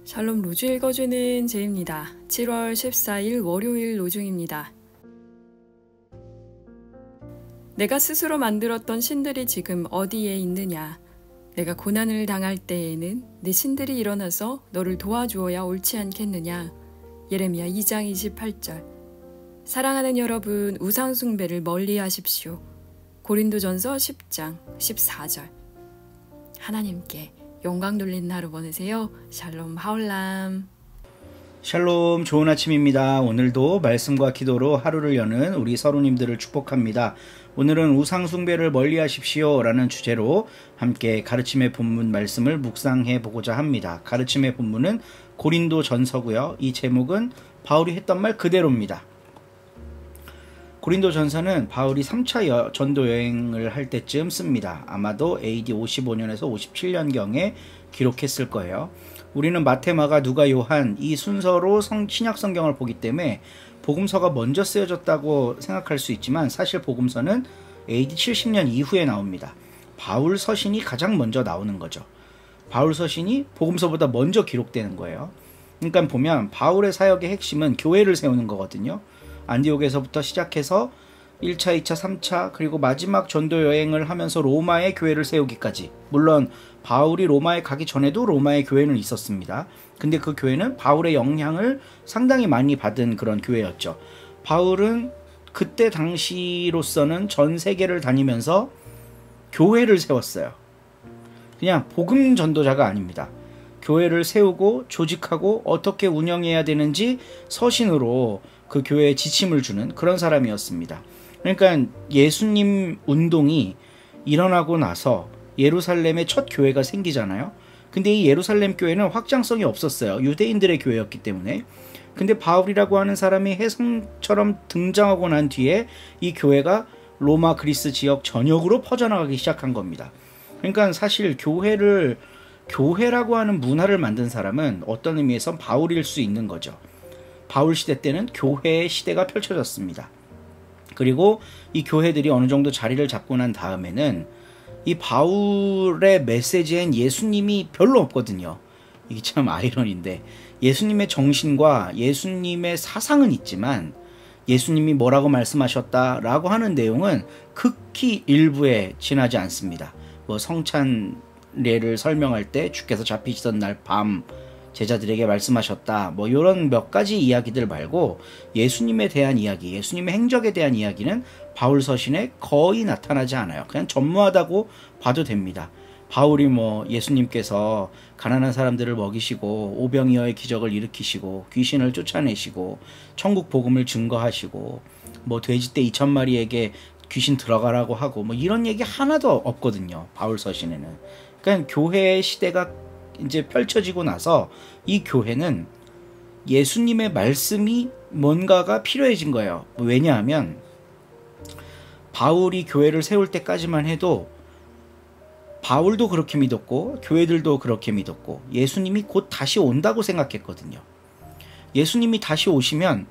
샬롬 로주 읽어주는 제입니다. 7월 14일 월요일 로중입니다. 내가 스스로 만들었던 신들이 지금 어디에 있느냐? 내가 고난을 당할 때에는 내 신들이 일어나서 너를 도와주어야 옳지 않겠느냐? 예레미야 2장 28절. 사랑하는 여러분, 우상 숭배를 멀리 하십시오. 고린도전서 10장 14절. 하나님께 영광 돌리는 하루 보내세요. 샬롬 하올람. 샬롬, 좋은 아침입니다. 오늘도 말씀과 기도로 하루를 여는 우리 서로님들을 축복합니다. 오늘은 우상 숭배를 멀리 하십시오 라는 주제로 함께 가르침의 본문 말씀을 묵상해 보고자 합니다. 가르침의 본문은 고린도 전서고요. 이 제목은 바울이 했던 말 그대로입니다. 고린도 전서는 바울이 3차 전도 여행을 할 때쯤 씁니다. 아마도 AD 55년에서 57년경에 기록했을 거예요. 우리는 마태, 마가, 누가, 요한 이 순서로 신약 성경을 보기 때문에 복음서가 먼저 쓰여졌다고 생각할 수 있지만 사실 복음서는 AD 70년 이후에 나옵니다. 바울 서신이 가장 먼저 나오는 거죠. 바울 서신이 복음서보다 먼저 기록되는 거예요. 그러니까 보면 바울의 사역의 핵심은 교회를 세우는 거거든요. 안디옥에서부터 시작해서 1차, 2차, 3차 그리고 마지막 전도 여행을 하면서 로마의 교회를 세우기까지. 물론 바울이 로마에 가기 전에도 로마의 교회는 있었습니다. 근데 그 교회는 바울의 영향을 상당히 많이 받은 그런 교회였죠. 바울은 그때 당시로서는 전 세계를 다니면서 교회를 세웠어요. 그냥 복음 전도자가 아닙니다. 교회를 세우고 조직하고 어떻게 운영해야 되는지 서신으로 그 교회에 지침을 주는 그런 사람이었습니다. 그러니까 예수님 운동이 일어나고 나서 예루살렘에 첫 교회가 생기잖아요. 근데 이 예루살렘 교회는 확장성이 없었어요. 유대인들의 교회였기 때문에. 근데 바울이라고 하는 사람이 혜성처럼 등장하고 난 뒤에 이 교회가 로마 그리스 지역 전역으로 퍼져나가기 시작한 겁니다. 그러니까 사실 교회라고 하는 문화를 만든 사람은 어떤 의미에서 바울일 수 있는 거죠. 바울 시대 때는 교회의 시대가 펼쳐졌습니다. 그리고 이 교회들이 어느 정도 자리를 잡고 난 다음에는 이 바울의 메시지엔 예수님이 별로 없거든요. 이게 참 아이러니인데 예수님의 정신과 예수님의 사상은 있지만 예수님이 뭐라고 말씀하셨다라고 하는 내용은 극히 일부에 지나지 않습니다. 뭐 성찬례를 설명할 때 주께서 잡히시던 날 밤 제자들에게 말씀하셨다. 뭐 이런 몇 가지 이야기들 말고 예수님에 대한 이야기, 예수님의 행적에 대한 이야기는 바울 서신에 거의 나타나지 않아요. 그냥 전무하다고 봐도 됩니다. 바울이 뭐 예수님께서 가난한 사람들을 먹이시고 오병이어의 기적을 일으키시고 귀신을 쫓아내시고 천국 복음을 증거하시고 뭐 돼지떼 2,000마리에게 귀신 들어가라고 하고 뭐 이런 얘기 하나도 없거든요. 바울 서신에는. 그러니까 교회의 시대가 이제 펼쳐지고 나서 이 교회는 예수님의 말씀이 뭔가가 필요해진 거예요. 왜냐하면 바울이 교회를 세울 때까지만 해도 바울도 그렇게 믿었고 교회들도 그렇게 믿었고 예수님이 곧 다시 온다고 생각했거든요. 예수님이 다시 오시면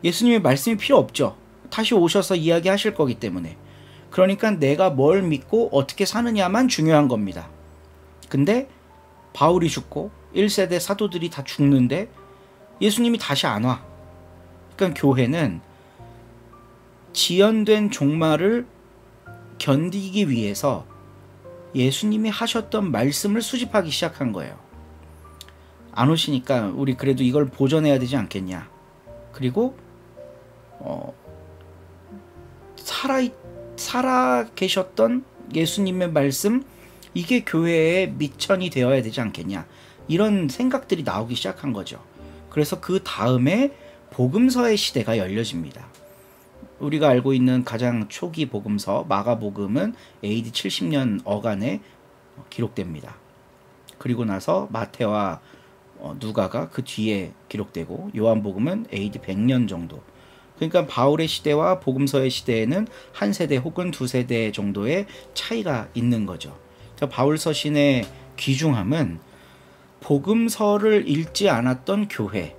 예수님의 말씀이 필요 없죠. 다시 오셔서 이야기하실 거기 때문에. 그러니까 내가 뭘 믿고 어떻게 사느냐만 중요한 겁니다. 근데 바울이 죽고 1세대 사도들이 다 죽는데 예수님이 다시 안 와. 그러니까 교회는 지연된 종말을 견디기 위해서 예수님이 하셨던 말씀을 수집하기 시작한 거예요. 안 오시니까 우리 그래도 이걸 보존해야 되지 않겠냐. 그리고 살아 계셨던 예수님의 말씀, 이게 교회의 미천이 되어야 되지 않겠냐. 이런 생각들이 나오기 시작한 거죠. 그래서 그 다음에 복음서의 시대가 열려집니다. 우리가 알고 있는 가장 초기 복음서 마가복음은 AD 70년 어간에 기록됩니다. 그리고 나서 마태와 누가가 그 뒤에 기록되고 요한복음은 AD 100년 정도. 그러니까 바울의 시대와 복음서의 시대에는 한 세대 혹은 두 세대 정도의 차이가 있는 거죠. 바울 서신의 귀중함은 복음서를 읽지 않았던 교회,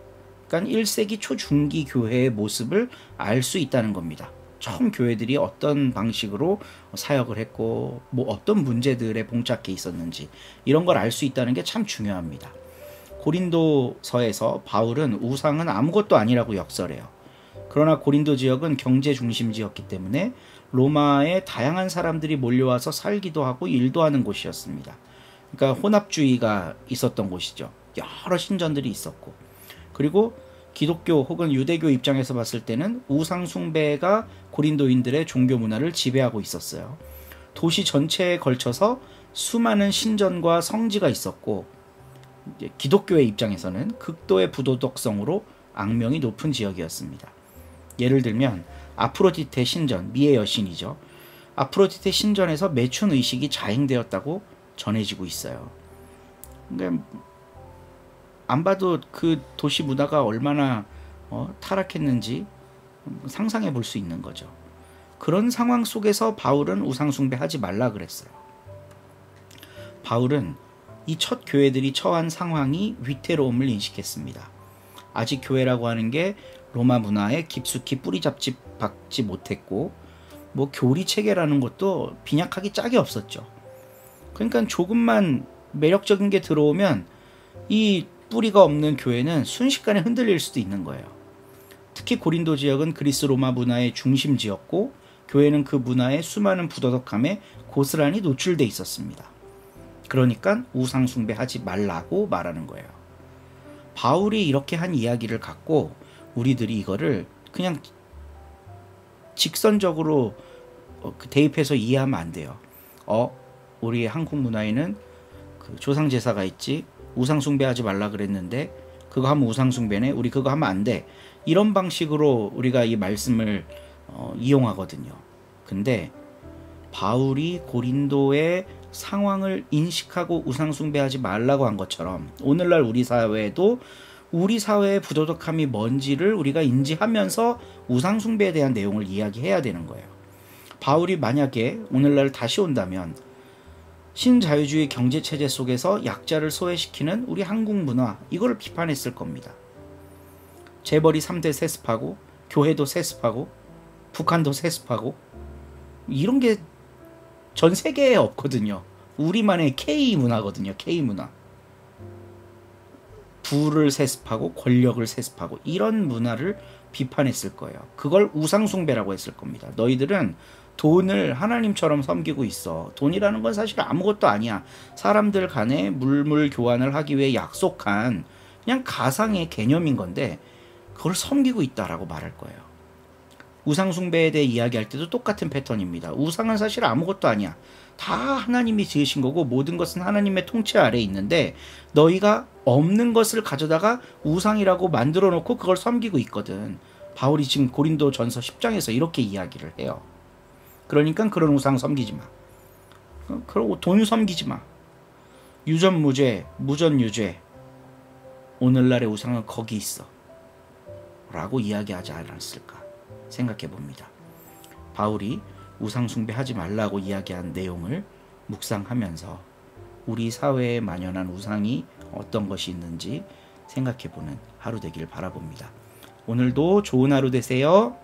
그러니까 1세기 초중기 교회의 모습을 알 수 있다는 겁니다. 처음 교회들이 어떤 방식으로 사역을 했고 뭐 어떤 문제들에 봉착해 있었는지 이런 걸 알 수 있다는 게 참 중요합니다. 고린도서에서 바울은 우상은 아무것도 아니라고 역설해요. 그러나 고린도 지역은 경제 중심지였기 때문에 로마에 다양한 사람들이 몰려와서 살기도 하고 일도 하는 곳이었습니다. 그러니까 혼합주의가 있었던 곳이죠. 여러 신전들이 있었고, 그리고 기독교 혹은 유대교 입장에서 봤을 때는 우상 숭배가 고린도인들의 종교 문화를 지배하고 있었어요. 도시 전체에 걸쳐서 수많은 신전과 성지가 있었고, 이제 기독교의 입장에서는 극도의 부도덕성으로 악명이 높은 지역이었습니다. 예를 들면 아프로디테 신전, 미의 여신이죠. 아프로디테 신전에서 매춘 의식이 자행되었다고 전해지고 있어요. 그러니까 안 봐도 그 도시 문화가 얼마나 타락했는지 상상해 볼 수 있는 거죠. 그런 상황 속에서 바울은 우상 숭배하지 말라 그랬어요. 바울은 이 첫 교회들이 처한 상황이 위태로움을 인식했습니다. 아직 교회라고 하는 게 로마 문화에 깊숙이 뿌리 박지 못했고, 뭐 교리 체계라는 것도 빈약하기 짝이 없었죠. 그러니까 조금만 매력적인 게 들어오면 이 뿌리가 없는 교회는 순식간에 흔들릴 수도 있는 거예요. 특히 고린도 지역은 그리스 로마 문화의 중심지였고, 교회는 그 문화의 수많은 부도덕함에 고스란히 노출돼 있었습니다. 그러니까 우상 숭배하지 말라고 말하는 거예요. 바울이 이렇게 한 이야기를 갖고 우리들이 이거를 그냥 직선적으로 대입해서 이해하면 안 돼요. 우리 한국 문화에는 그 조상 제사가 있지, 우상 숭배하지 말라 그랬는데 그거 하면 우상 숭배네, 우리 그거 하면 안 돼, 이런 방식으로 우리가 이 말씀을 이용하거든요. 근데 바울이 고린도의 상황을 인식하고 우상 숭배하지 말라고 한 것처럼 오늘날 우리 사회에도 우리 사회의 부도덕함이 뭔지를 우리가 인지하면서 우상 숭배에 대한 내용을 이야기해야 되는 거예요. 바울이 만약에 오늘날 다시 온다면 신자유주의 경제체제 속에서 약자를 소외시키는 우리 한국 문화, 이거를 비판했을 겁니다. 재벌이 3대 세습하고, 교회도 세습하고, 북한도 세습하고, 이런 게 전 세계에 없거든요. 우리만의 K문화거든요. K문화. 부를 세습하고 권력을 세습하고 이런 문화를 비판했을 거예요. 그걸 우상숭배라고 했을 겁니다. 너희들은 돈을 하나님처럼 섬기고 있어. 돈이라는 건 사실 아무것도 아니야. 사람들 간에 물물 교환을 하기 위해 약속한 그냥 가상의 개념인 건데 그걸 섬기고 있다라고 말할 거예요. 우상숭배에 대해 이야기할 때도 똑같은 패턴입니다. 우상은 사실 아무것도 아니야. 다 하나님이 지으신 거고 모든 것은 하나님의 통치 아래에 있는데 너희가 없는 것을 가져다가 우상이라고 만들어 놓고 그걸 섬기고 있거든. 바울이 지금 고린도 전서 10장에서 이렇게 이야기를 해요. 그러니까 그런 우상 섬기지 마. 그리고 돈 섬기지 마. 유전무죄, 무전유죄. 오늘날의 우상은 거기 있어. 라고 이야기하지 않았을까 생각해 봅니다. 바울이 우상 숭배하지 말라고 이야기한 내용을 묵상하면서 우리 사회에 만연한 우상이 어떤 것이 있는지 생각해 보는 하루 되길 바라봅니다. 오늘도 좋은 하루 되세요.